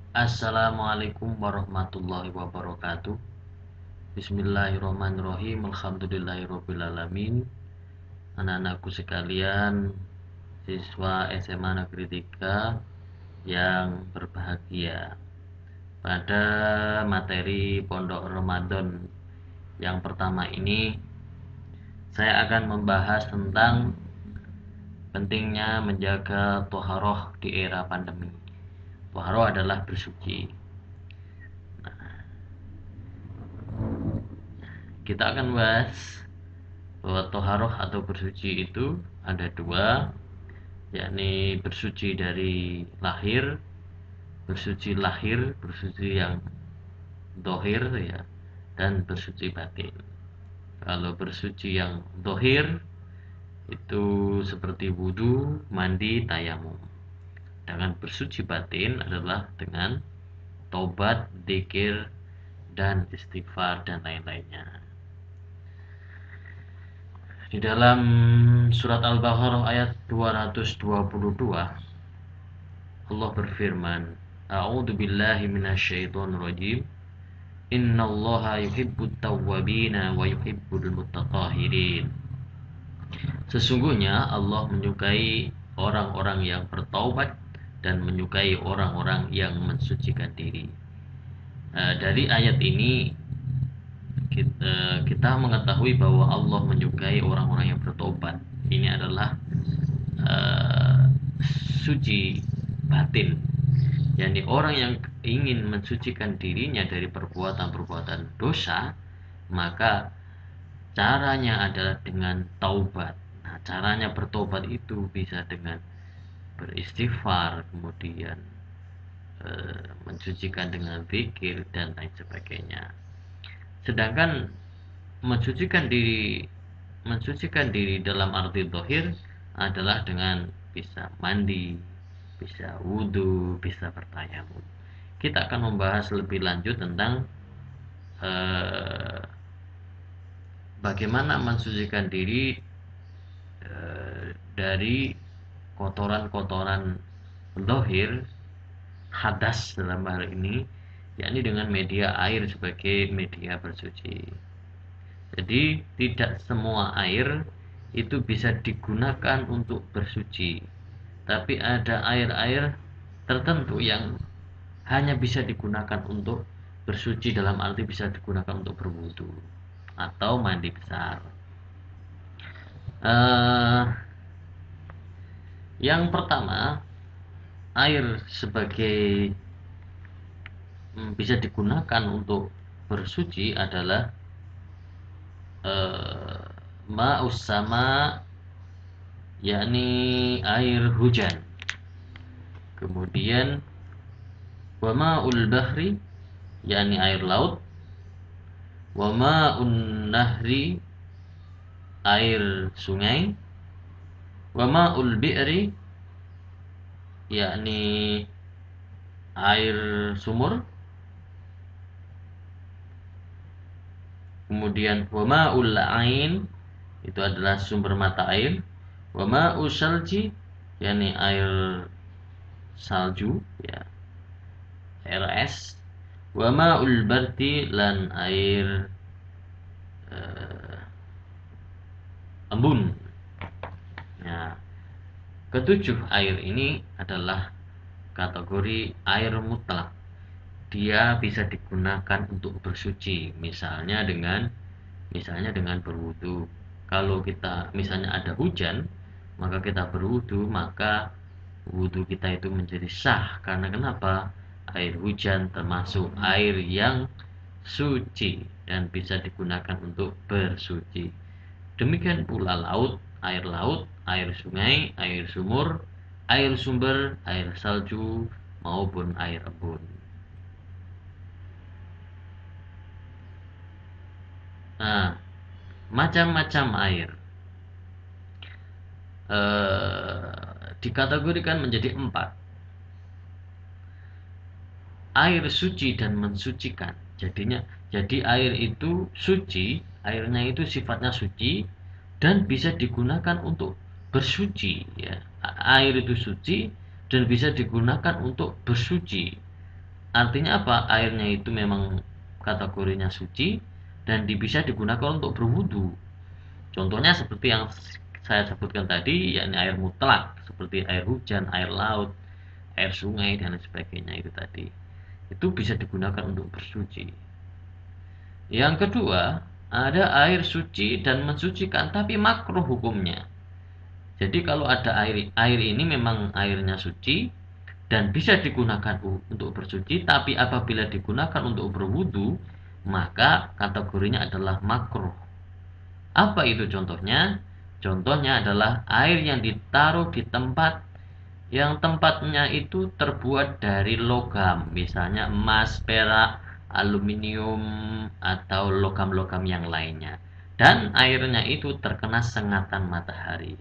Assalamualaikum warahmatullahi wabarakatuh. Bismillahirrahmanirrahim. Alhamdulillahirrabbilalamin. Anak-anakku sekalian, siswa SMA Negeri 3 yang berbahagia. Pada materi Pondok Ramadan yang pertama ini, saya akan membahas tentang pentingnya menjaga toharoh di era pandemi. Toharoh adalah bersuci. Kita akan bahas bahwa toharoh atau bersuci itu ada dua, yakni bersuci dari lahir, bersuci yang dohir ya, dan bersuci batin. Kalau bersuci yang dohir itu seperti wudhu, mandi, tayamum. Dengan bersuci batin adalah dengan tobat, dzikir, dan istighfar dan lain-lainnya. Di dalam surat Al-Baqarah ayat 222 Allah berfirman, A'udzu billahi minasyaitonir rajim. Innallaha yuhibbut tawwabina wa yuhibbul mutatahhirin. Sesungguhnya Allah menyukai orang-orang yang bertaubat dan menyukai orang-orang yang mensucikan diri. Dari ayat ini kita mengetahui bahwa Allah menyukai orang-orang yang bertobat. Ini adalah suci batin, yakni orang yang ingin mensucikan dirinya dari perbuatan-perbuatan dosa, maka caranya adalah dengan taubat. Nah, caranya bertobat itu bisa dengan beristighfar, kemudian mensucikan dengan zikir dan lain sebagainya. Sedangkan mensucikan diri dalam arti zahir adalah dengan bisa mandi, bisa wudhu, bisa bertayamum. Kita akan membahas lebih lanjut tentang bagaimana mensucikan diri dari kotoran-kotoran zahir, hadas dalam hal ini, yakni dengan media air sebagai media bersuci. Jadi tidak semua air itu bisa digunakan untuk bersuci, tapi ada air-air tertentu yang hanya bisa digunakan untuk bersuci, dalam arti bisa digunakan untuk berwudu atau mandi besar. Yang pertama, air sebagai bisa digunakan untuk bersuci adalah ma'us sama, yakni air hujan. Kemudian wa ma'ul bahri, yakni air laut. Wa ma'un nahri, air sungai. Wa ma'ul bi'ri, yakni air sumur. Kemudian wa ma'ul ain, itu adalah sumber mata air. Wa ma'us salji, yakni air salju ya, air es. Wa ma'ul bardi, lan air embun. Nah, ketujuh air ini adalah kategori air mutlak. Dia bisa digunakan untuk bersuci, misalnya dengan berwudu. Kalau kita misalnya ada hujan, maka kita berwudu, maka wudu kita itu menjadi sah. Karena kenapa? Air hujan termasuk air yang suci dan bisa digunakan untuk bersuci. Demikian pula air laut, air sungai, air sumur, air sumber, air salju, maupun air embun. Nah, macam-macam air dikategorikan menjadi 4. Air suci dan mensucikan. Jadi air itu suci, airnya itu sifatnya suci dan bisa digunakan untuk bersuci ya. Air itu suci dan bisa digunakan untuk bersuci. Artinya apa? Airnya itu memang kategorinya suci dan bisa digunakan untuk berwudu. Contohnya seperti yang saya sebutkan tadi, yakni air mutlak seperti air hujan, air laut, air sungai dan lain sebagainya itu tadi. Itu bisa digunakan untuk bersuci. Yang kedua, ada air suci dan mensucikan tapi makruh hukumnya. Jadi kalau ada air ini memang airnya suci dan bisa digunakan untuk bersuci, tapi apabila digunakan untuk berwudu, maka kategorinya adalah makruh. Apa itu contohnya? Contohnya adalah air yang ditaruh di tempat yang tempatnya itu terbuat dari logam, misalnya emas, perak, aluminium, atau logam-logam yang lainnya. Dan airnya itu terkena sengatan matahari.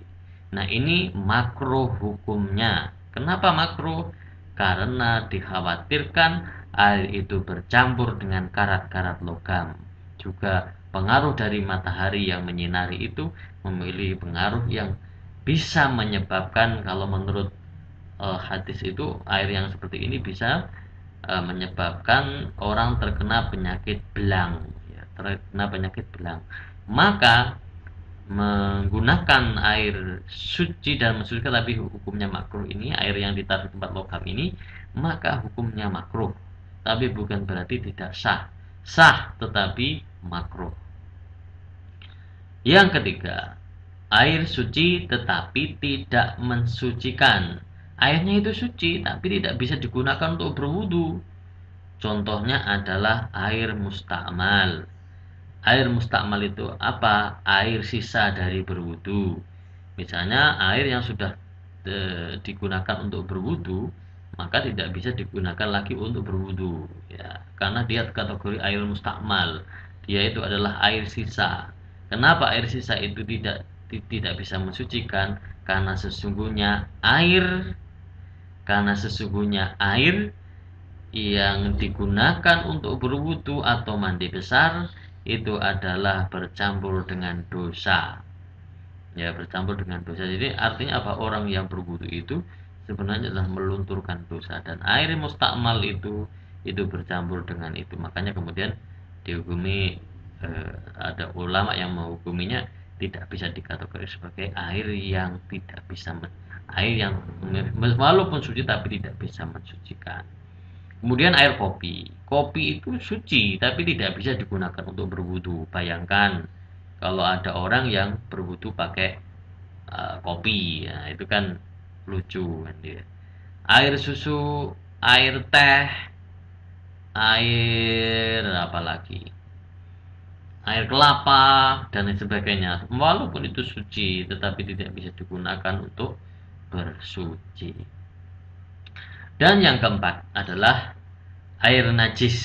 Nah, ini makruh hukumnya. Kenapa makruh? Karena dikhawatirkan air itu bercampur dengan karat-karat logam. Juga pengaruh dari matahari yang menyinari itu memiliki pengaruh yang bisa menyebabkan, kalau menurut hadis itu, air yang seperti ini bisa menyebabkan orang terkena penyakit belang, ya, terkena penyakit belang. Maka menggunakan air suci dan mensucikan tapi hukumnya makruh ini, air yang ditaruh di tempat logam ini, maka hukumnya makruh, tapi bukan berarti tidak sah. Sah tetapi makruh. Yang ketiga, air suci tetapi tidak mensucikan. Airnya itu suci tapi tidak bisa digunakan untuk berwudu. Contohnya adalah air mustakmal. Air mustakmal itu apa? Air sisa dari berwudu. Misalnya air yang sudah digunakan untuk berwudu, maka tidak bisa digunakan lagi untuk berwudu, ya, karena dia kategori air mustakmal. Dia itu adalah air sisa. Kenapa air sisa itu tidak bisa mensucikan? Karena sesungguhnya air yang digunakan untuk berwudu atau mandi besar itu adalah bercampur dengan dosa. Ya, bercampur dengan dosa. Jadi artinya apa? Orang yang berwudu itu sebenarnya adalah melunturkan dosa, dan air mustakmal itu bercampur dengan itu. Makanya kemudian dihukumi, ada ulama yang menghukuminya tidak bisa dikategorikan sebagai air yang tidak bisa air yang walaupun suci tapi tidak bisa mensucikan. Kemudian air kopi. Kopi itu suci tapi tidak bisa digunakan untuk berwudu. Bayangkan kalau ada orang yang berwudu pakai kopi, ya, itu kan lucu kan dia. Air susu, air teh, air apa lagi? Air kelapa dan lain sebagainya. Walaupun itu suci tetapi tidak bisa digunakan untuk bersuci. Dan yang keempat adalah air najis.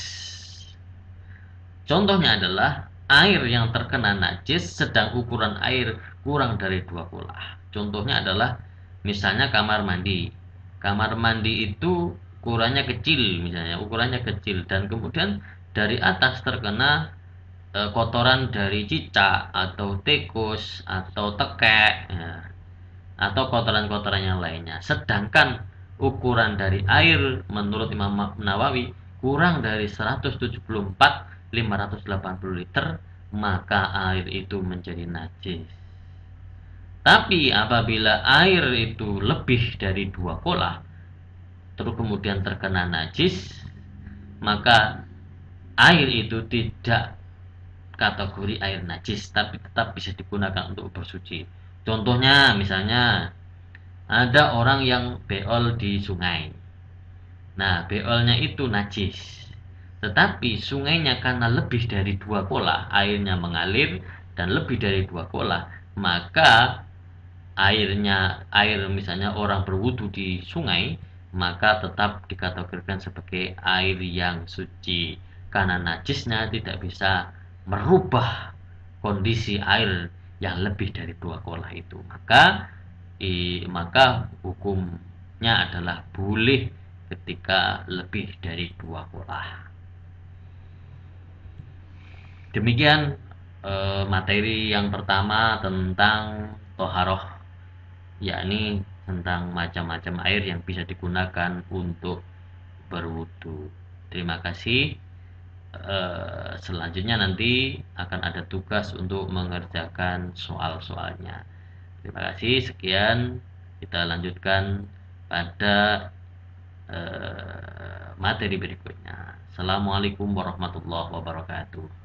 Contohnya adalah air yang terkena najis sedang ukuran air kurang dari 2 kolah. Contohnya adalah misalnya kamar mandi. Kamar mandi itu ukurannya kecil, misalnya ukurannya kecil, dan kemudian dari atas terkena kotoran dari cicak atau tikus atau tekek, ya, atau kotoran-kotoran yang lainnya. Sedangkan ukuran dari air menurut Imam Nawawi kurang dari 174/580 liter, maka air itu menjadi najis. Tapi apabila air itu lebih dari 2 kolah terus kemudian terkena najis, maka air itu tidak kategori air najis tapi tetap bisa digunakan untuk bersuci. Contohnya misalnya ada orang yang beol di sungai. Nah, beolnya itu najis. Tetapi sungainya karena lebih dari 2 kolah, airnya mengalir dan lebih dari 2 kolah, maka air misalnya orang berwudu di sungai, maka tetap dikategorikan sebagai air yang suci. Karena najisnya tidak bisa merubah kondisi air yang lebih dari 2 kolah itu. Maka hukumnya adalah boleh ketika lebih dari 2 kolah. Demikian materi yang pertama tentang toharoh, yakni tentang macam-macam air yang bisa digunakan untuk berwudu. Terima kasih. Selanjutnya nanti akan ada tugas untuk mengerjakan soal-soalnya. Terima kasih. Sekian, kita lanjutkan pada materi berikutnya. Assalamualaikum warahmatullahi wabarakatuh.